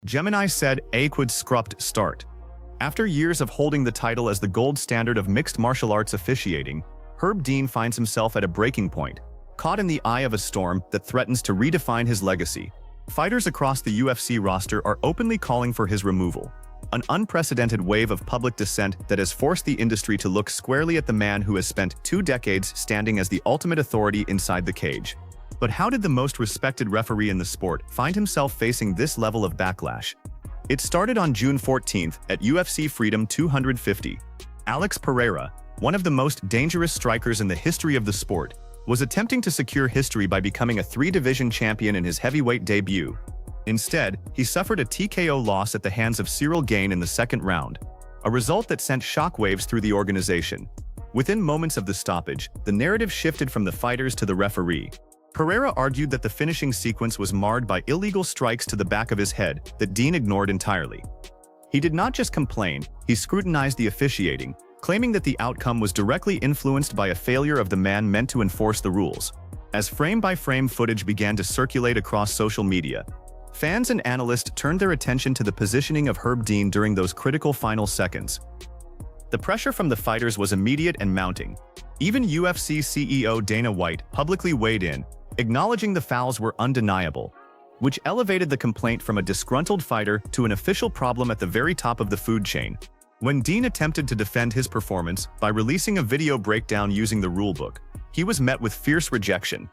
Gemini said a quid scrupt start. After years of holding the title as the gold standard of mixed martial arts officiating, Herb Dean finds himself at a breaking point, caught in the eye of a storm that threatens to redefine his legacy. Fighters across the UFC roster are openly calling for his removal, an unprecedented wave of public dissent that has forced the industry to look squarely at the man who has spent 2 decades standing as the ultimate authority inside the cage. But how did the most respected referee in the sport find himself facing this level of backlash? It started on June 14th at UFC Freedom 250. Alex Pereira, one of the most dangerous strikers in the history of the sport, was attempting to secure history by becoming a 3-division champion in his heavyweight debut. Instead, he suffered a TKO loss at the hands of Cyril Gane in the second round, a result that sent shockwaves through the organization. Within moments of the stoppage, the narrative shifted from the fighters to the referee. Pereira argued that the finishing sequence was marred by illegal strikes to the back of his head that Dean ignored entirely. He did not just complain, he scrutinized the officiating, claiming that the outcome was directly influenced by a failure of the man meant to enforce the rules. As frame-by-frame footage began to circulate across social media, fans and analysts turned their attention to the positioning of Herb Dean during those critical final seconds. The pressure from the fighters was immediate and mounting. Even UFC CEO Dana White publicly weighed in, acknowledging the fouls were undeniable, which elevated the complaint from a disgruntled fighter to an official problem at the very top of the food chain. When Dean attempted to defend his performance by releasing a video breakdown using the rulebook, he was met with fierce rejection.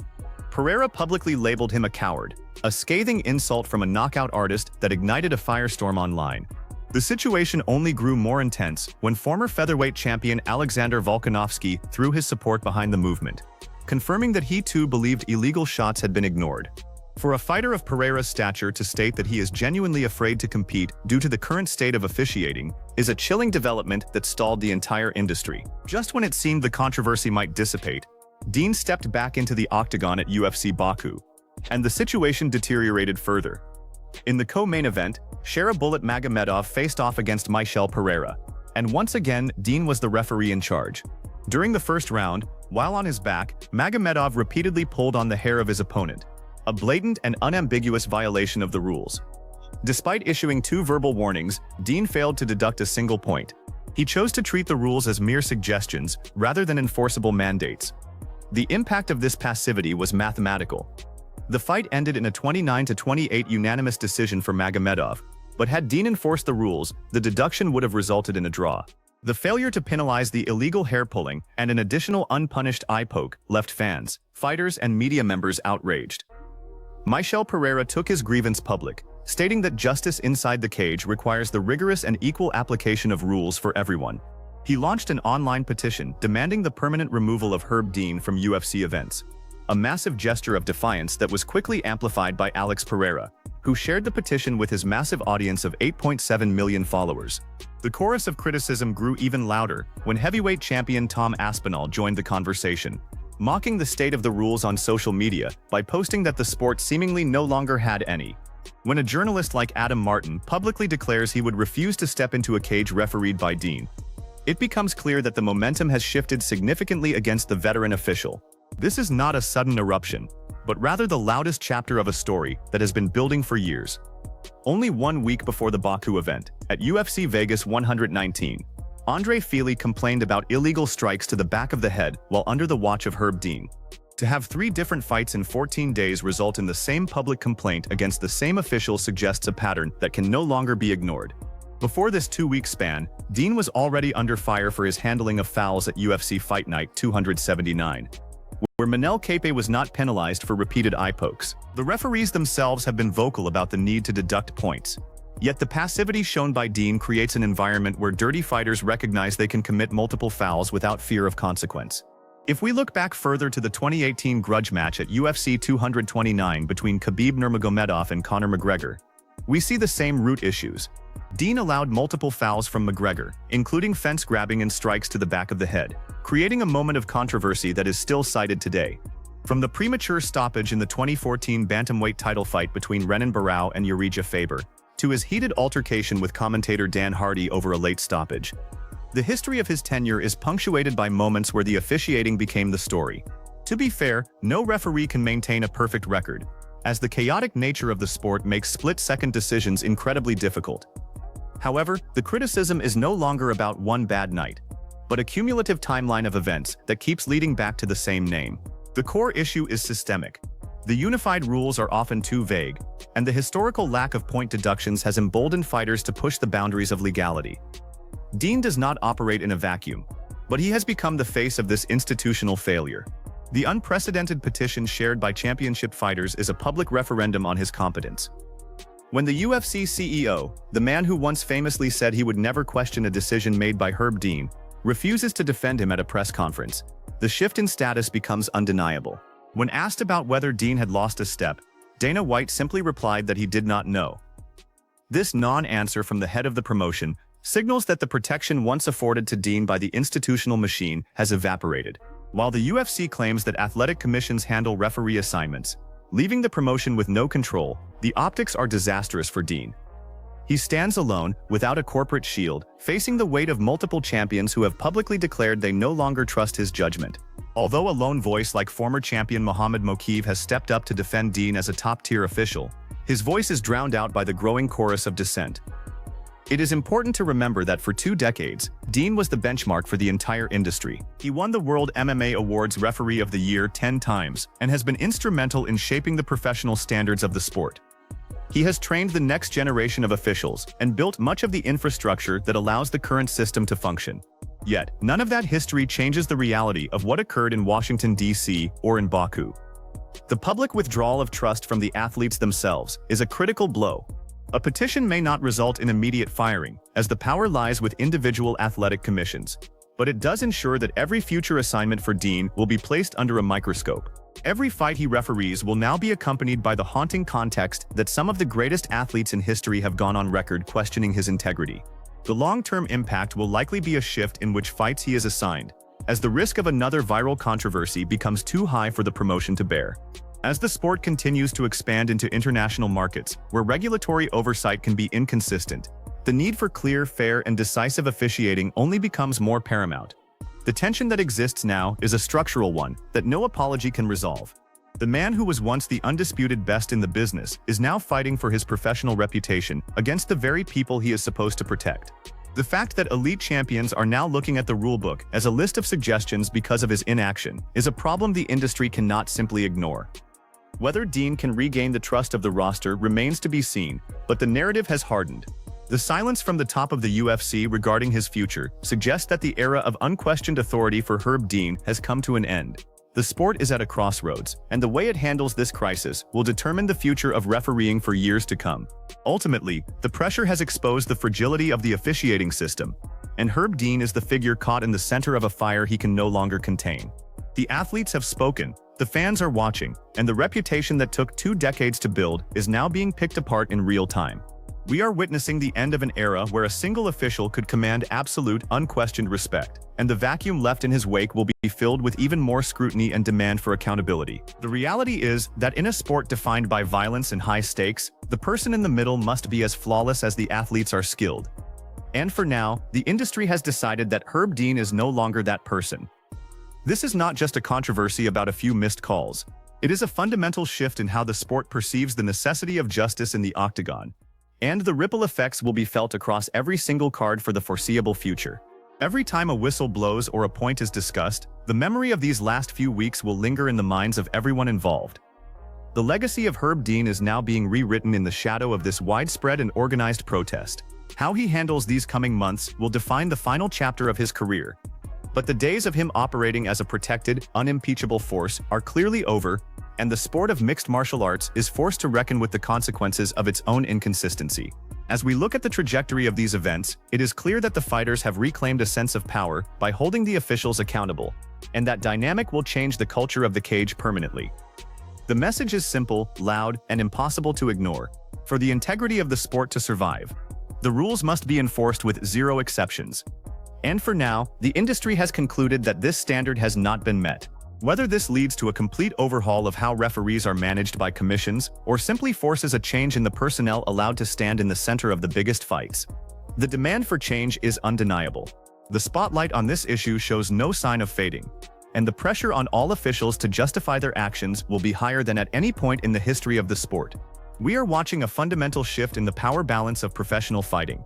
Pereira publicly labeled him a coward, a scathing insult from a knockout artist that ignited a firestorm online. The situation only grew more intense when former featherweight champion Alexander Volkanovski threw his support behind the movement, confirming that he too believed illegal shots had been ignored. For a fighter of Pereira's stature to state that he is genuinely afraid to compete due to the current state of officiating is a chilling development that stalled the entire industry. Just when it seemed the controversy might dissipate, Dean stepped back into the octagon at UFC Baku, and the situation deteriorated further. In the co-main event, Sharabullet Magomedov faced off against Michel Pereira, and once again, Dean was the referee in charge. During the first round, while on his back, Magomedov repeatedly pulled on the hair of his opponent, a blatant and unambiguous violation of the rules. Despite issuing 2 verbal warnings, Dean failed to deduct a single point. He chose to treat the rules as mere suggestions rather than enforceable mandates. The impact of this passivity was mathematical. The fight ended in a 29-28 unanimous decision for Magomedov, but had Dean enforced the rules, the deduction would have resulted in a draw. The failure to penalize the illegal hair-pulling and an additional unpunished eye poke left fans, fighters, and media members outraged. Michel Pereira took his grievance public, stating that justice inside the cage requires the rigorous and equal application of rules for everyone. He launched an online petition demanding the permanent removal of Herb Dean from UFC events, a massive gesture of defiance that was quickly amplified by Alex Pereira, who shared the petition with his massive audience of 8.7 million followers. The chorus of criticism grew even louder when heavyweight champion Tom Aspinall joined the conversation, mocking the state of the rules on social media by posting that the sport seemingly no longer had any. When a journalist like Adam Martin publicly declares he would refuse to step into a cage refereed by Dean, it becomes clear that the momentum has shifted significantly against the veteran official. This is not a sudden eruption, but rather the loudest chapter of a story that has been building for years. Only 1 week before the Baku event, at UFC Vegas 119, Andre Fili complained about illegal strikes to the back of the head while under the watch of Herb Dean. To have 3 different fights in 14 days result in the same public complaint against the same official suggests a pattern that can no longer be ignored. Before this 2-week span, Dean was already under fire for his handling of fouls at UFC Fight Night 279, where Manel Kape was not penalized for repeated eye pokes. The referees themselves have been vocal about the need to deduct points. Yet the passivity shown by Dean creates an environment where dirty fighters recognize they can commit multiple fouls without fear of consequence. If we look back further to the 2018 grudge match at UFC 229 between Khabib Nurmagomedov and Conor McGregor, we see the same root issues. Dean allowed multiple fouls from McGregor, including fence grabbing and strikes to the back of the head, creating a moment of controversy that is still cited today. From the premature stoppage in the 2014 bantamweight title fight between Renan Barão and Urijah Faber, to his heated altercation with commentator Dan Hardy over a late stoppage, the history of his tenure is punctuated by moments where the officiating became the story. To be fair, no referee can maintain a perfect record, as the chaotic nature of the sport makes split-second decisions incredibly difficult. However, the criticism is no longer about one bad night, but a cumulative timeline of events that keeps leading back to the same name. The core issue is systemic. The unified rules are often too vague, and the historical lack of point deductions has emboldened fighters to push the boundaries of legality. Dean does not operate in a vacuum, but he has become the face of this institutional failure. The unprecedented petition shared by championship fighters is a public referendum on his competence. When the UFC CEO, the man who once famously said he would never question a decision made by Herb Dean, refuses to defend him at a press conference, the shift in status becomes undeniable. When asked about whether Dean had lost a step, Dana White simply replied that he did not know. This non-answer from the head of the promotion signals that the protection once afforded to Dean by the institutional machine has evaporated. While the UFC claims that athletic commissions handle referee assignments, leaving the promotion with no control, the optics are disastrous for Dean. He stands alone, without a corporate shield, facing the weight of multiple champions who have publicly declared they no longer trust his judgment. Although a lone voice like former champion Muhammad Mokaev has stepped up to defend Dean as a top-tier official, his voice is drowned out by the growing chorus of dissent. It is important to remember that for 2 decades, Dean was the benchmark for the entire industry. He won the World MMA Awards Referee of the Year 10 times and has been instrumental in shaping the professional standards of the sport. He has trained the next generation of officials and built much of the infrastructure that allows the current system to function. Yet, none of that history changes the reality of what occurred in Washington, D.C. or in Baku. The public withdrawal of trust from the athletes themselves is a critical blow. A petition may not result in immediate firing, as the power lies with individual athletic commissions, but it does ensure that every future assignment for Dean will be placed under a microscope. Every fight he referees will now be accompanied by the haunting context that some of the greatest athletes in history have gone on record questioning his integrity. The long-term impact will likely be a shift in which fights he is assigned, as the risk of another viral controversy becomes too high for the promotion to bear. As the sport continues to expand into international markets, where regulatory oversight can be inconsistent, the need for clear, fair, and decisive officiating only becomes more paramount. The tension that exists now is a structural one that no apology can resolve. The man who was once the undisputed best in the business is now fighting for his professional reputation against the very people he is supposed to protect. The fact that elite champions are now looking at the rulebook as a list of suggestions because of his inaction is a problem the industry cannot simply ignore. Whether Dean can regain the trust of the roster remains to be seen, but the narrative has hardened. The silence from the top of the UFC regarding his future suggests that the era of unquestioned authority for Herb Dean has come to an end. The sport is at a crossroads, and the way it handles this crisis will determine the future of refereeing for years to come. Ultimately, the pressure has exposed the fragility of the officiating system, and Herb Dean is the figure caught in the center of a fire he can no longer contain. The athletes have spoken, the fans are watching, and the reputation that took 2 decades to build is now being picked apart in real time. We are witnessing the end of an era where a single official could command absolute, unquestioned respect, and the vacuum left in his wake will be filled with even more scrutiny and demand for accountability. The reality is that in a sport defined by violence and high stakes, the person in the middle must be as flawless as the athletes are skilled. And for now, the industry has decided that Herb Dean is no longer that person. This is not just a controversy about a few missed calls. It is a fundamental shift in how the sport perceives the necessity of justice in the octagon. And the ripple effects will be felt across every single card for the foreseeable future. Every time a whistle blows or a point is discussed, the memory of these last few weeks will linger in the minds of everyone involved. The legacy of Herb Dean is now being rewritten in the shadow of this widespread and organized protest. How he handles these coming months will define the final chapter of his career. But the days of him operating as a protected, unimpeachable force are clearly over, and the sport of mixed martial arts is forced to reckon with the consequences of its own inconsistency. As we look at the trajectory of these events, it is clear that the fighters have reclaimed a sense of power by holding the officials accountable, and that dynamic will change the culture of the cage permanently. The message is simple, loud, and impossible to ignore. For the integrity of the sport to survive, the rules must be enforced with zero exceptions. And for now, the industry has concluded that this standard has not been met. Whether this leads to a complete overhaul of how referees are managed by commissions, or simply forces a change in the personnel allowed to stand in the center of the biggest fights, the demand for change is undeniable. The spotlight on this issue shows no sign of fading. and the pressure on all officials to justify their actions will be higher than at any point in the history of the sport. We are watching a fundamental shift in the power balance of professional fighting.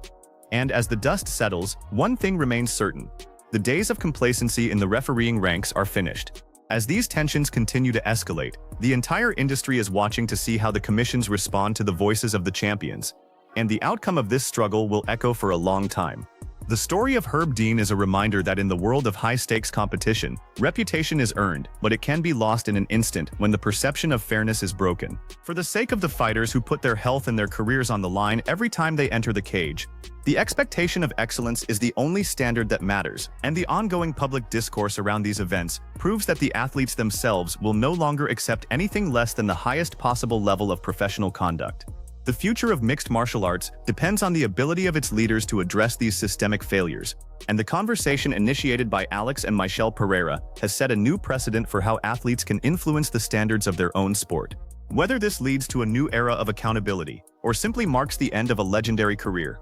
And as the dust settles, one thing remains certain. The days of complacency in the refereeing ranks are finished. As these tensions continue to escalate, the entire industry is watching to see how the commissions respond to the voices of the champions. And the outcome of this struggle will echo for a long time. The story of Herb Dean is a reminder that in the world of high-stakes competition, reputation is earned, but it can be lost in an instant when the perception of fairness is broken. For the sake of the fighters who put their health and their careers on the line every time they enter the cage, the expectation of excellence is the only standard that matters, and the ongoing public discourse around these events proves that the athletes themselves will no longer accept anything less than the highest possible level of professional conduct. The future of mixed martial arts depends on the ability of its leaders to address these systemic failures, and the conversation initiated by Alex and Michelle Pereira has set a new precedent for how athletes can influence the standards of their own sport. Whether this leads to a new era of accountability, or simply marks the end of a legendary career,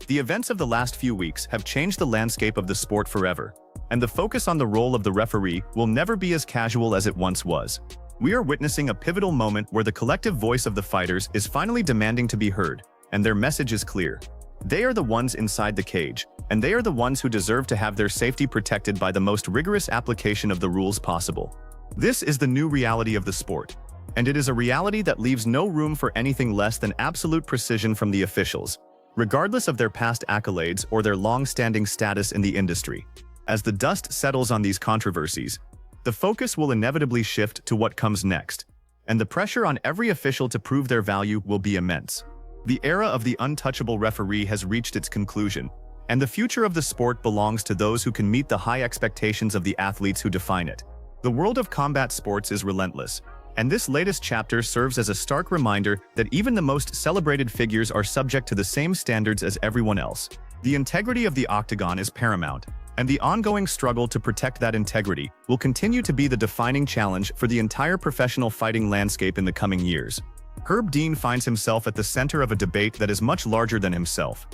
the events of the last few weeks have changed the landscape of the sport forever, and the focus on the role of the referee will never be as casual as it once was. We are witnessing a pivotal moment where the collective voice of the fighters is finally demanding to be heard, and their message is clear. They are the ones inside the cage, and they are the ones who deserve to have their safety protected by the most rigorous application of the rules possible. This is the new reality of the sport, and it is a reality that leaves no room for anything less than absolute precision from the officials, regardless of their past accolades or their long-standing status in the industry. As the dust settles on these controversies, the focus will inevitably shift to what comes next, and the pressure on every official to prove their value will be immense. The era of the untouchable referee has reached its conclusion, and the future of the sport belongs to those who can meet the high expectations of the athletes who define it. The world of combat sports is relentless, and this latest chapter serves as a stark reminder that even the most celebrated figures are subject to the same standards as everyone else. The integrity of the octagon is paramount, and the ongoing struggle to protect that integrity will continue to be the defining challenge for the entire professional fighting landscape in the coming years. Herb Dean finds himself at the center of a debate that is much larger than himself.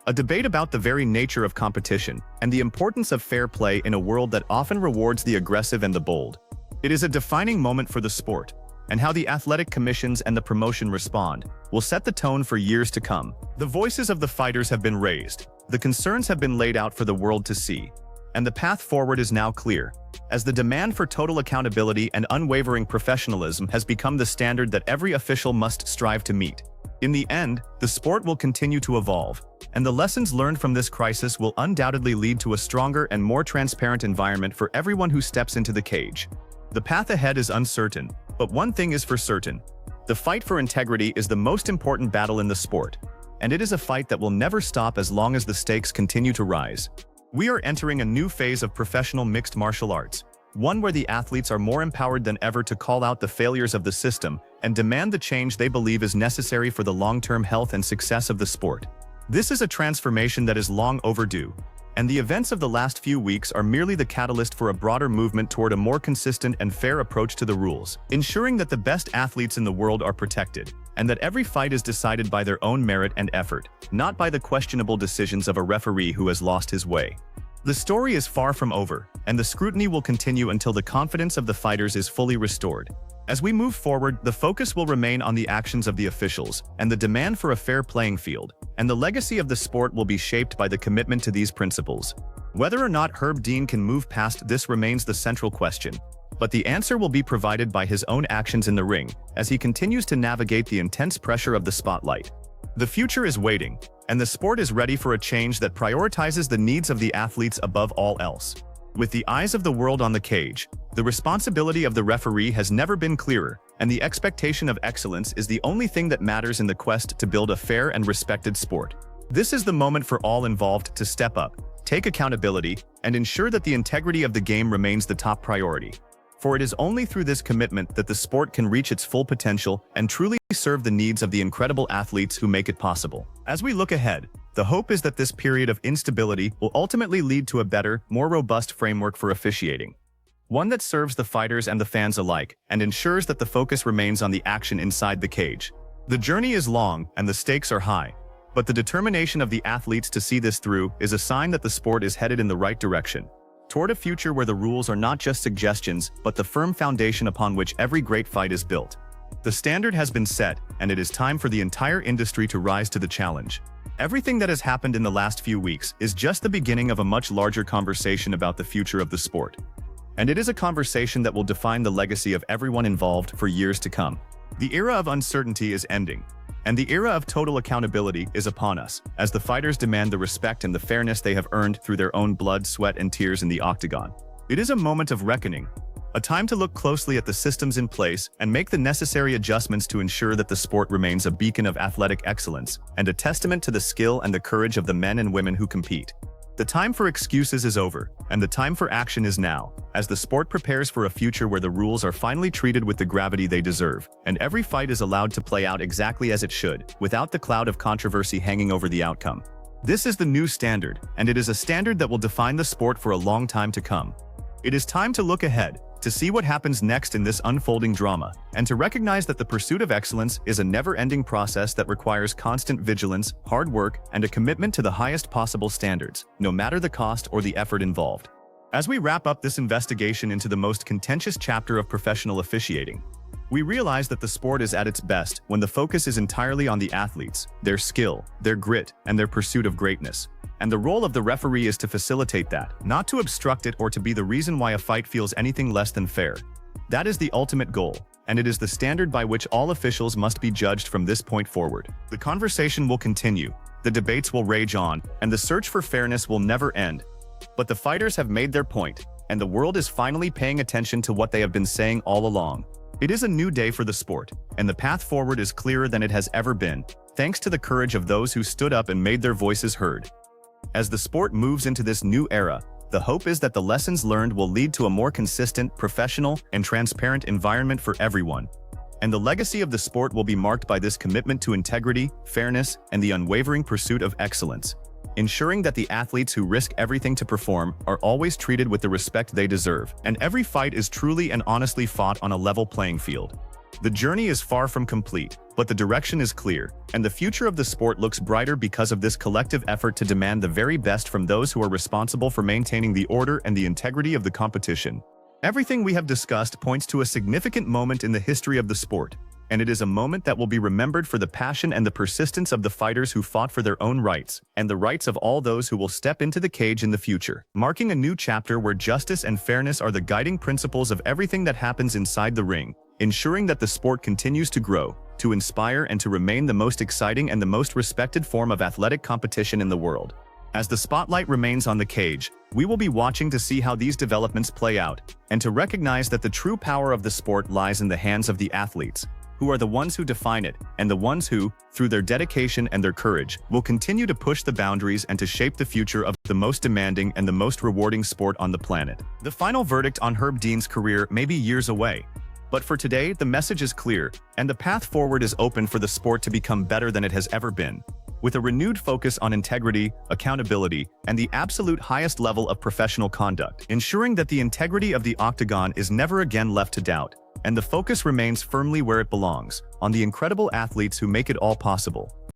A debate about the very nature of competition and the importance of fair play in a world that often rewards the aggressive and the bold. It is a defining moment for the sport, and how the athletic commissions and the promotion respond will set the tone for years to come. The voices of the fighters have been raised, the concerns have been laid out for the world to see, and the path forward is now clear, as the demand for total accountability and unwavering professionalism has become the standard that every official must strive to meet. In the end, the sport will continue to evolve, and the lessons learned from this crisis will undoubtedly lead to a stronger and more transparent environment for everyone who steps into the cage. The path ahead is uncertain, but one thing is for certain. The fight for integrity is the most important battle in the sport, and it is a fight that will never stop as long as the stakes continue to rise. We are entering a new phase of professional mixed martial arts, one where the athletes are more empowered than ever to call out the failures of the system and demand the change they believe is necessary for the long-term health and success of the sport. This is a transformation that is long overdue, and the events of the last few weeks are merely the catalyst for a broader movement toward a more consistent and fair approach to the rules, ensuring that the best athletes in the world are protected, and that every fight is decided by their own merit and effort, not by the questionable decisions of a referee who has lost his way. The story is far from over, and the scrutiny will continue until the confidence of the fighters is fully restored. As we move forward, the focus will remain on the actions of the officials and the demand for a fair playing field, and the legacy of the sport will be shaped by the commitment to these principles. Whether or not Herb Dean can move past this remains the central question, but the answer will be provided by his own actions in the ring as he continues to navigate the intense pressure of the spotlight. The future is waiting, and the sport is ready for a change that prioritizes the needs of the athletes above all else. With the eyes of the world on the cage, the responsibility of the referee has never been clearer, and the expectation of excellence is the only thing that matters in the quest to build a fair and respected sport. This is the moment for all involved to step up, take accountability, and ensure that the integrity of the game remains the top priority. For it is only through this commitment that the sport can reach its full potential and truly serve the needs of the incredible athletes who make it possible. As we look ahead, the hope is that this period of instability will ultimately lead to a better, more robust framework for officiating. One that serves the fighters and the fans alike and ensures that the focus remains on the action inside the cage. The journey is long and the stakes are high, but the determination of the athletes to see this through is a sign that the sport is headed in the right direction. toward a future where the rules are not just suggestions, but the firm foundation upon which every great fight is built. The standard has been set, and it is time for the entire industry to rise to the challenge. Everything that has happened in the last few weeks is just the beginning of a much larger conversation about the future of the sport. And it is a conversation that will define the legacy of everyone involved for years to come. The era of uncertainty is ending, and the era of total accountability is upon us, as the fighters demand the respect and the fairness they have earned through their own blood, sweat, and tears in the octagon. It is a moment of reckoning, a time to look closely at the systems in place and make the necessary adjustments to ensure that the sport remains a beacon of athletic excellence and a testament to the skill and the courage of the men and women who compete. The time for excuses is over, and the time for action is now, as the sport prepares for a future where the rules are finally treated with the gravity they deserve, and every fight is allowed to play out exactly as it should, without the cloud of controversy hanging over the outcome. This is the new standard, and it is a standard that will define the sport for a long time to come. It is time to look ahead, to see what happens next in this unfolding drama, and to recognize that the pursuit of excellence is a never-ending process that requires constant vigilance, hard work, and a commitment to the highest possible standards, no matter the cost or the effort involved. As we wrap up this investigation into the most contentious chapter of professional officiating, we realize that the sport is at its best when the focus is entirely on the athletes, their skill, their grit, and their pursuit of greatness. And the role of the referee is to facilitate that, not to obstruct it or to be the reason why a fight feels anything less than fair. That is the ultimate goal, and it is the standard by which all officials must be judged from this point forward. The conversation will continue, the debates will rage on, and the search for fairness will never end. But the fighters have made their point, and the world is finally paying attention to what they have been saying all along. It is a new day for the sport, and the path forward is clearer than it has ever been, thanks to the courage of those who stood up and made their voices heard. As the sport moves into this new era, the hope is that the lessons learned will lead to a more consistent, professional, and transparent environment for everyone. And the legacy of the sport will be marked by this commitment to integrity, fairness, and the unwavering pursuit of excellence, ensuring that the athletes who risk everything to perform are always treated with the respect they deserve, and every fight is truly and honestly fought on a level playing field. The journey is far from complete, but the direction is clear, and the future of the sport looks brighter because of this collective effort to demand the very best from those who are responsible for maintaining the order and the integrity of the competition. Everything we have discussed points to a significant moment in the history of the sport, and it is a moment that will be remembered for the passion and the persistence of the fighters who fought for their own rights, and the rights of all those who will step into the cage in the future, marking a new chapter where justice and fairness are the guiding principles of everything that happens inside the ring, ensuring that the sport continues to grow, to inspire, and to remain the most exciting and the most respected form of athletic competition in the world. As the spotlight remains on the cage, we will be watching to see how these developments play out, and to recognize that the true power of the sport lies in the hands of the athletes, who are the ones who define it, and the ones who, through their dedication and their courage, will continue to push the boundaries and to shape the future of the most demanding and the most rewarding sport on the planet. The final verdict on Herb Dean's career may be years away, but for today, the message is clear, and the path forward is open for the sport to become better than it has ever been, with a renewed focus on integrity, accountability, and the absolute highest level of professional conduct, ensuring that the integrity of the octagon is never again left to doubt, and the focus remains firmly where it belongs, on the incredible athletes who make it all possible.